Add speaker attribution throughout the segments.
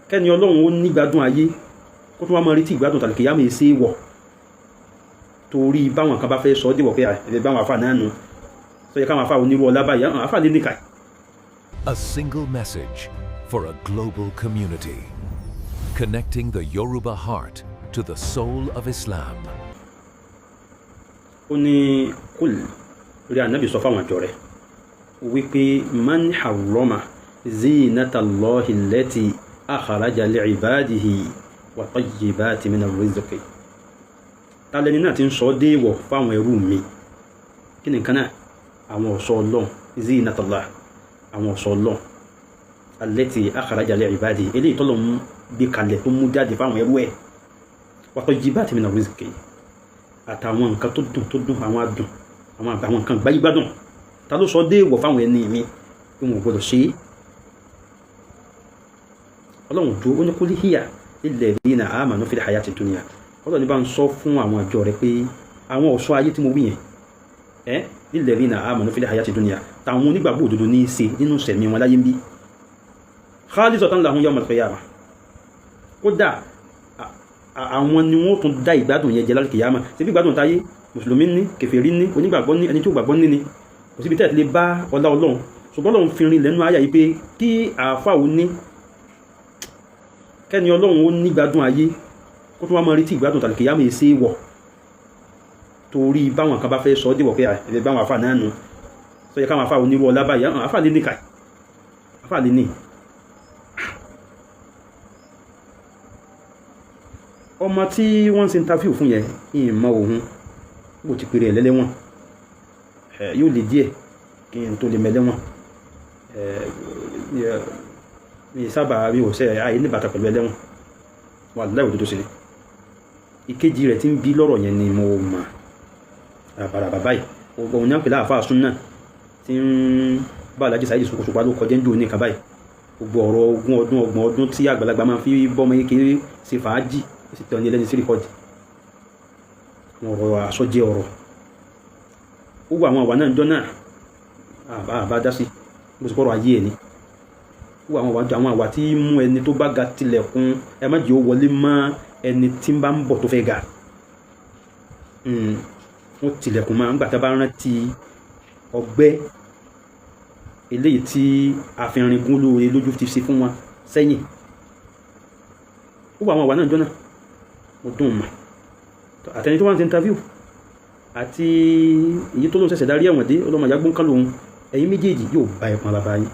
Speaker 1: kẹ́ni Ọlọ́run ó ní gbádùn ayé kó tún wá mọ́ retí ìgbádùn tàlùkìyámà èsè wọ̀ torí báwọn kan bá fẹ́ sọ dìbò pé ẹ̀rẹ̀ báwọn afá náà nù sọ yẹ káwọn afá onírú ọlá báyìí afá lè nìkà.
Speaker 2: A single message for a global community, connecting the Yoruba heart to the soul of Islam.
Speaker 1: Ó ní kúl rí ànábì sọ fáwọn àjọ rẹ̀ wípé man harrama zinatallahi allati akhraja li'ibadihi wa tayyibati min ar-rizqi. Tálẹ́ni náà ti ń sọ déèwọ̀ fáwọn ẹrú mi kí ni nǹkan náà àwọn ọ̀ṣọ́ Ọlọ́run zinatallah àwọn ọ̀ṣọ́ Ọlọ́run allati akhraja li'ibadihi eléyìí tọ́lọ̀ mú bí kalẹ̀ tó mú jáde fáwọn ẹrú ẹ̀ wa tayyibati min ar-rizqi àtàwọn nǹkan tó dùn àwọn adùn àwọn nǹkan gbáyégbádùn ta ló sọ déèwọ̀ fáwọn ẹni mi pé wọn ò gbọdọ̀ ṣe é. Ọlọ́run tó ó ní kul hiya lilladhina amanu fil hayati dunya Ọlọ́run ní bá ń sọ fún àwọn àjọ rẹ̀ pé àwọn ọ̀ṣọ́ ayé tí mo wí yẹn lilladhina amanu fil hayati dunya táwọn onígbàgbọ́ òdodo ní í ṣe nínú sẹ̀mí wọn láyé ń bí khalisatan lahum yawmal qiyamah kódà àwọn ni wọ́n tún dá ìgbádùn yẹn jẹ lálùkìyámà ṣe bí ìgbádùn táyé mùsùlùmí ní kèfèrí ní onígbàgbọ́ ní ẹni tí ó gbàgbọ́ ní ni kò síbi tẹ́ẹ̀ lè bá ọlá Ọlọ́run ṣùgbọ́n Ọlọ́run fi rin lẹ́nu àyà yìí pé kí àáfà ò ní kẹ́ni Ọlọ́run ó ní gbádùn ayé kó tún wá mọ́ retí ìgbádùn tàlùkìyámà èsè wọ̀ torí báwọn kan bá fẹ́ sọ dìbò pé ẹ̀rẹ̀ báwọn àfà náà nù sọ yẹ káwọn àfà onírú ọlá báyìí àfà lè ní kàì àfà lè ní. Ọmọ tí wọ́n ń ṣe interview fún yẹn ìmọ̀ òun bó ti pèrè ẹ̀lẹ́lẹ́wọ̀n yóò lè díẹ̀ kí n tó lè mẹ́lẹ́wọ̀n mi sábà mi ò sẹ́ ayé níbàtà pẹ̀lú ẹlẹ́wọ̀n wà láì òdodo sí ni ìkejì rẹ̀ tí ń bí lọ́rọ̀ yẹn ni mo mọ̀ àbàrà bàbá yìí òun náà pẹ̀lú àfáà súnnà tí ń bá Alhaji Saheed Òṣùpá ló kọjẹ́ ń jò ní ìkà báyìí gbogbo ọ̀rọ̀ ogún ọdún 30 ọdún tí àgbàlagbà máa fi bọ́mọ kékeré ṣe fàájì sí tẹ̀ ní ẹlẹ́ni sí rìkọ́dì wọn ọ̀rọ̀ àsọjẹ́ ọ̀rọ̀ ó wà àwọn àwà náà jọ náà àbá dá sí bó sì kọ́rọ̀ ayé ẹ̀ ní ó wà àwọn àwà tí mú ẹni tó bá ga tilẹ̀kùn ẹ má jẹ́ ó wọlé mọ́ ẹni tí ń bá ń bọ̀ tó fẹ́ ga wọ́n tilẹ̀kùn máa ń gbà tá bá rántí ọgbẹ́ eléyìí tí àfihàn gún lóore lójú ti ṣe fún wọn sẹ́yìn ó wà àwọn àwà náà jọ náà mo dùn mà àtẹni tó wá ń ṣe interview àti èyí tó ló ń ṣẹ̀ṣẹ̀ darí ẹ̀wọ̀n dé ọlọ́mọ ìyá gbóǹkà lòun ẹ̀yin méjèèjì yóò bá ẹ̀pọ̀n bàbá yìí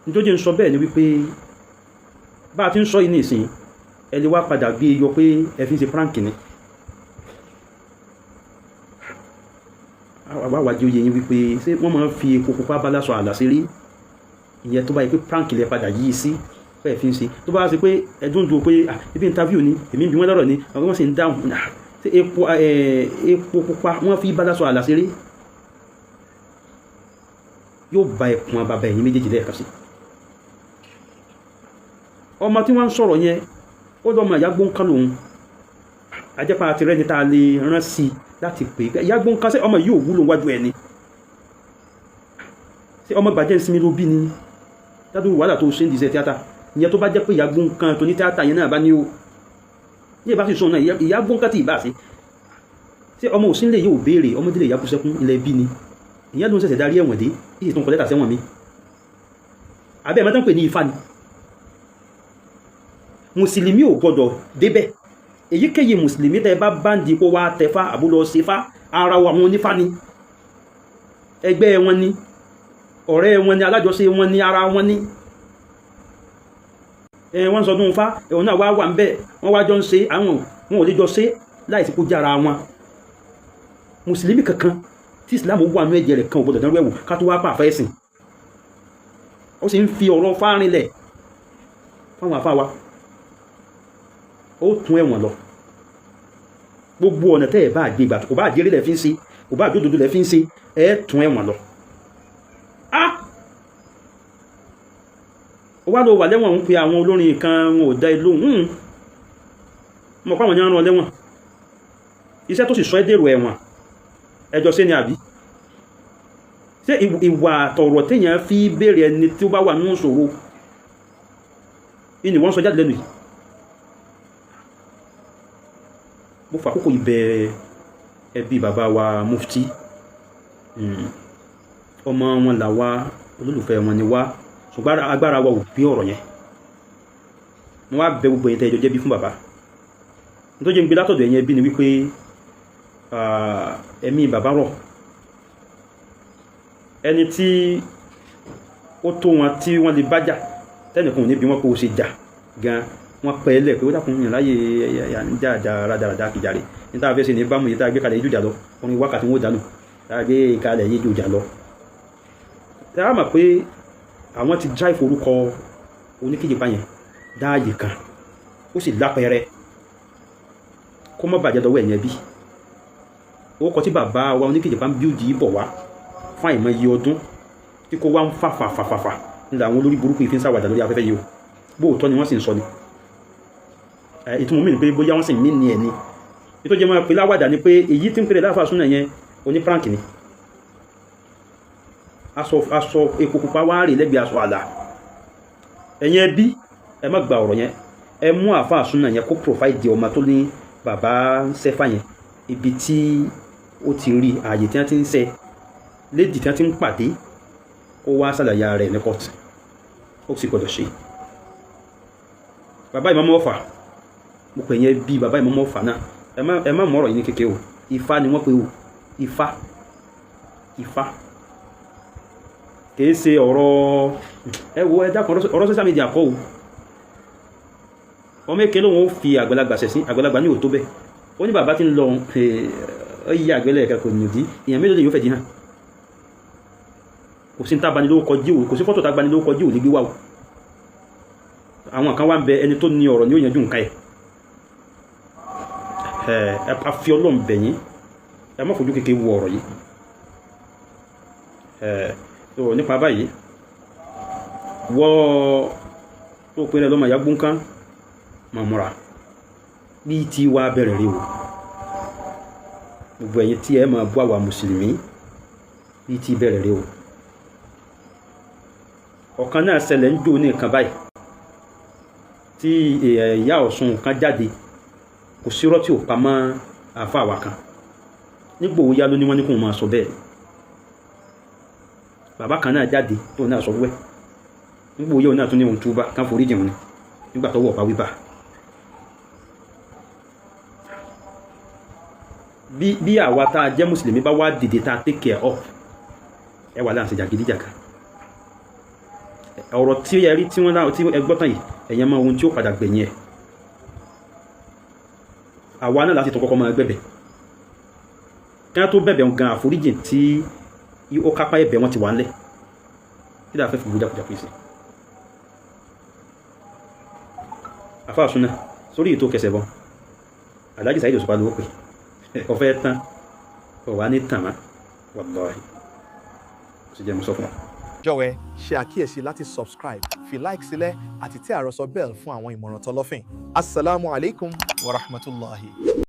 Speaker 1: nítorí ń sọ bẹ́ẹ̀ ni wípé bá a ti ń sọ yìí ní ìsìn ẹ lè wá padà gbé yọ pé ẹ fi ń ṣe prank ni àwáwájú oyè yín wípé ṣé wọ́n máa ń fi epo pupa bá lásọ àlà sí rí ìyẹn tó bá yẹ pé prank lẹ padà yìí sí fẹ́ẹ̀ fi ń ṣe tó bá ṣe pé ẹdún dùn pé ibi interview ni èmi bí wọ́n lọ́rọ̀ ni àwọn sì ń dáhùn ṣe epo pupa wọ́n fi bá lásọ àlà sí rí yóò bá ẹ̀pọ̀n bàbá ẹ̀yìn méjèèjì lẹ́ẹ̀kan sí ọmọ tí wọ́n ń sọ̀rọ̀ yẹn ó lọ́mọ ìyá gbóǹkà lòun ajẹ́pá àti rẹ́ni tá a lè rán sí láti pè é ìyá gbóǹkà sí ọmọ yóò wúlò wájú ẹni sí ọmọ gbàjẹ́ ìsinmi ló bí ni dádúró wàhálà tó ṣe ń dìṣẹ́ tíátà ìyẹn tó bá jẹ́ pé ìyá gbóǹkà tó ní tíátà yẹn náà bá ní ó ní ìbá sì sọ náà ìyá gbóǹkà tí ìbá sí ọmọ òsínlẹ̀ yóò béèrè ọmọdé lè yá kú sẹ́kún ilẹ̀ bí ni ìyá ló ń ṣẹ̀ṣẹ̀ darí ẹ̀wọ̀n dé ìsì tó ń kọlẹ́tà sẹ́wọ̀n mi abẹ́ ẹ̀mọ́tán pè ní ifá ni mùsùlùmí ò gbọdọ̀ débẹ̀ èyíkéyìí mùsùlùmí tẹ́ bá báńdì kó wá tẹfá àbúlọ sífá ara àwọn onífá ni ẹgbẹ́ wọn ni ọ̀rẹ́ wọn ni alájọṣe wọn ni ara wọn ni wọ́n sọdún fá ẹ̀wọ̀n náà wà ń bẹ̀ wọ́n wá jọ ń ṣe àwọn wọn ò lè jọ ṣe láìsí kó jára wọn mùsùlùmí kankan tí Islam wà ní ẹ̀jẹ̀ rẹ̀ kan ò gbọdọ̀ dánwò ẹ̀wò ká tó wá pàfẹ́ ẹ̀sìn ó sì ń fi ọ̀rọ̀ fárinlẹ̀ fáwọn àfáwa ó tún ẹ̀wọ̀n lọ gbogbo ọ̀nà tẹ́ ẹ̀ bá gbé ìgbà kò bá àjẹ́rí lẹ̀ fi ń ṣe kò bá àjódodo lẹ̀ fi ń ṣe ẹ̀ tún ẹ̀wọ̀n lọ ó wá lọ wà lẹ́wọ̀n ń pe àwọn olórin kan wọn ò dá ilé òun mọ̀ pàwọn yẹn rán lẹ́wọ̀n iṣẹ́ tó sì sọ ẹ́ dèrò ẹ̀wọ̀n ẹjọ́ sí ni àbí ṣé ìwà àtọ̀rọ̀ téèyàn fi béèrè ẹni tí ó bá wà nínú ìṣòro ni wọ́n sọ jáde lẹ́nu yìí mo fà kókò ibẹ̀ ẹbí bàbá wa mufti ọmọ wọn là wá olólùfẹ́ wọn ni wá ṣùgbọ́n agbára wa ò gbé ọ̀rọ̀ yẹn wọ́n wá bẹ gbogbo ẹ̀yìn tẹ́jọ jẹ́bí fún bàbá tó jẹ́ ń gbé látọ̀dọ̀ ẹ̀yìn ẹbí ni wípé ẹ̀mí bàbá rọ̀ ẹni tí ó tó wọn tí wọ́n lè bájà tẹ́nìkan ò ní bí wọ́n kó o ṣe jà gan wọ́n pẹ́ ẹlẹ́ pé ó dákun yàn láyé jáàjà rádaràdá kìjàre ní táwọn fẹ́sẹ̀ ní bámu yìí tá a gbé kalẹ̀ ìjújà lọ wọn ni wákàtí wọn dànù tá a gbé kalẹ̀ ìjújà lọ tá a mọ̀ pé àwọn ti drive orúkọ oníkìjìpá yẹn dáàyè kan ó sì lápẹẹrẹ kó má bàjẹ́ dọwọ́ ẹ̀yẹn bí ó kọ tí bàbá wa oníkìjìpá ń bíúdì bọ̀ wá fún àìmọ̀ iye ọdún tí kò wá ń fàfàfàfà nílò àwọn olórí burúkú ìfi ń ṣàwàdà lórí afẹ́fẹ́ yìí o bóòtọ́ ni wọ́n sì ń sọ ni ìtumọ̀ mí ni pé bóyá wọ́n sì mí ni ẹ̀ ni ètò jẹ́ máa pè láwàdà ni pé èyí tí ń pèrè láàfà súnà yẹn oní prank ni aṣọ epo pupa wá rè lẹ́gbẹ̀ẹ́ aṣọ àlà ẹ̀yin ẹbí ẹ má gba ọ̀rọ̀ yẹn ẹ mú àfà súnà yẹn kó provide ọmọ tó ní bàbá ń sẹ́fà yẹn ibi tí ó ti rí ààyè tí wọ́n ti ń sẹ́ lédì tí wọ́n ti ń pàdé ó wá sàlàyé rẹ̀ ní kọ́ọ̀tù ó sì gbọ́dọ̀ ṣe bàbá ìmọ̀mọ́ ọ̀fà mo pè yẹn bí bàbá ìmọ̀mọ́ ọ̀fà náà ẹ má mọ̀rọ̀ yìí ní kékeré o Ifá ni wọ́n pe o Ifá kìí ṣe ọ̀rọ̀ ẹ wo ẹ dákun ọ̀rọ̀ social media kọ́ o ọmọ èké lóun ó fi àgbàlagbà ṣẹ̀sìn àgbàlagbà ní òtó bẹ́ẹ̀ ó ní bàbá tí ń lọ ọyí àgbẹ̀lẹ̀ ẹ̀ka kò nìdí èèyàn mélòó lè yóò fẹ́ di hàn kò sí ní tábani lówó kọjí o kò sí fọ́tò tábani lówó kọjí o lè gbé wá o àwọn kan wá ń bẹ ẹni tó ní ọ̀rọ̀ ní ó yanjú nǹkan ẹ̀ a fi Ọlọ́run bẹ̀ yín ẹ má fojú kékeré wo ọ̀rọ̀ yìí tó nípa báyìí wọ́ tó pinnu lọ́mọ ìyá gbóǹkan mọ̀mọ́ra bí tí wá bẹ̀rẹ̀ rí o gbogbo ẹ̀yin tí ẹ máa bú àwa mùsùlùmí bí tí bẹ̀rẹ̀ rí o ọ̀kan náà ṣẹlẹ̀ ń jò ní nǹkan báyìí tí ìyá Ọ̀ṣun kan jáde kò sírọ́ tí ò pa mọ́ àfa àwa kan nígbò ó yá ló ní wọ́n ní kó máa sọ bẹ́ẹ̀ bàbá kan náà jáde tó náà sọ wẹ́ nígbò ó yá òun náà tún ní ohun túbá kán forí jẹun ni nígbà tó wọ̀ pa wíbà bí àwa tá a jẹ́ mùsùlùmí bá wá dìde tá a take care of ẹ wà láǹṣẹ jàgídíjàgà ọ̀rọ̀ tí ẹ rí tí wọ́n náà tí ẹ gbọ́ tán yìí ẹ̀yẹn máa ohun tí ó padà gbẹ̀yìn ẹ̀ àwa náà láti tó kọ́kọ́ máa gbẹ̀bẹ̀ kí wọ́n tó bẹ̀bẹ̀ gan àforíjì tí ó kápá ẹ̀bẹ̀ wọn ti wà ńlẹ̀ kí dáa fẹ́ fi gbójákújákú sí àfáà súnà sórí ètò kẹsẹ̀ bọ́ Alhaji Saheed Òṣùpá ló pè ọ̀fẹ́ tán ọ̀wá ní tàmá wallahi sì jẹ́ mú sọ fún wa.
Speaker 3: Jọ̀wọ́ ṣe àkíyèsí láti subscribe fi like sílẹ̀ àti tí àròsọ bell fún àwọn ìmọ̀ràn tọlọ́fìn. Assalamu alaikum wa rahmatullahi.